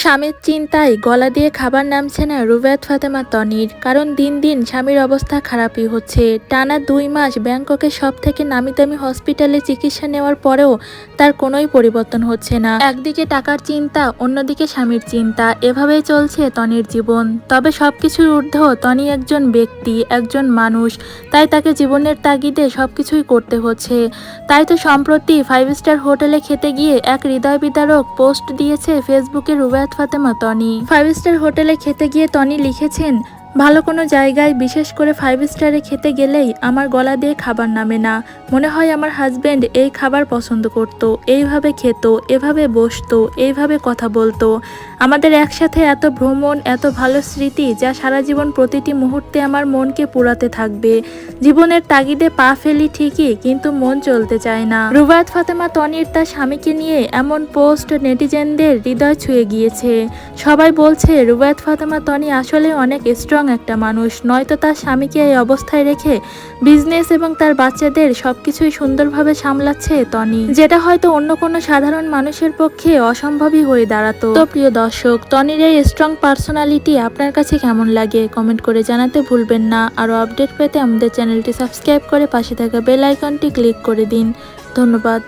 স্বামীর চিন্তায় গলা দিয়ে খাবার নামছে না রুবায়েত ফাতেমা তনির। কারণ দিন দিন স্বামীর অবস্থা খারাপই হচ্ছে। টানা 2 মাস ব্যাংককের সব থেকে নামি দামি হসপিটালে চিকিৎসা নেওয়ার পরেও তার কোনোই পরিবর্তন হচ্ছে না। একদিকে টাকার চিন্তা, অন্যদিকে স্বামীর চিন্তা, এভাবেই চলছে তনির জীবন। তবে সবকিছুর ঊর্ধ্ব তনি একজন ব্যক্তি, একজন মানুষ, তাই তাকে জীবনের তাগিদে সবকিছুই করতে হচ্ছে। তাই তো সম্প্রতি 5 স্টার হোটেলে খেতে গিয়ে এক হৃদয় বিদারক পোস্ট দিয়েছে ফেসবুকে রুবায়েত ফাতেমা তনি। 5 স্টার হোটেলে খেতে গিয়ে তনি লিখেছেন, ভালো কোনো জায়গায় বিশেষ করে 5 স্টারে খেতে গেলেই আমার গলা দিয়ে খাবার নামে না। মনে হয় আমার হাজবেন্ড এই খাবার পছন্দ করত, এইভাবে খেত, এভাবে বসতো, এইভাবে কথা বলতো। আমাদের একসাথে এত ভ্রমণ, এত ভালো স্মৃতি, যা সারা জীবন প্রতিটি মুহূর্তে আমার মনকে পুরাতে থাকবে। জীবনের তাগিদে পা ফেলি ঠিকই, কিন্তু মন চলতে চায় না। রুবায়েত ফাতেমা তনির তার স্বামীকে নিয়ে এমন পোস্ট নেটিজেনদের হৃদয় ছুঁয়ে গিয়েছে। সবাই বলছে রুবায়েত ফাতেমা তনি আসলে অনেক স্ট্রং একটা মানুষ, নয়তো তার স্বামীকে এই অবস্থায় রেখে বিজনেস এবং তার বাচ্চাদের সবকিছুই সুন্দরভাবে সামলাচ্ছে তনি, যেটা হয়তো অন্য কোনো সাধারণ মানুষের পক্ষে অসম্ভবই হয়ে দাঁড়াতো। তো প্রিয় দর্শক, তনির এই স্ট্রং পার্সোনালিটি আপনার কাছে কেমন লাগে কমেন্ট করে জানাতে ভুলবেন না। আরও আপডেট পেতে আমাদের চ্যানেলটি সাবস্ক্রাইব করে পাশে থাকা বেল আইকনটি ক্লিক করে দিন। ধন্যবাদ।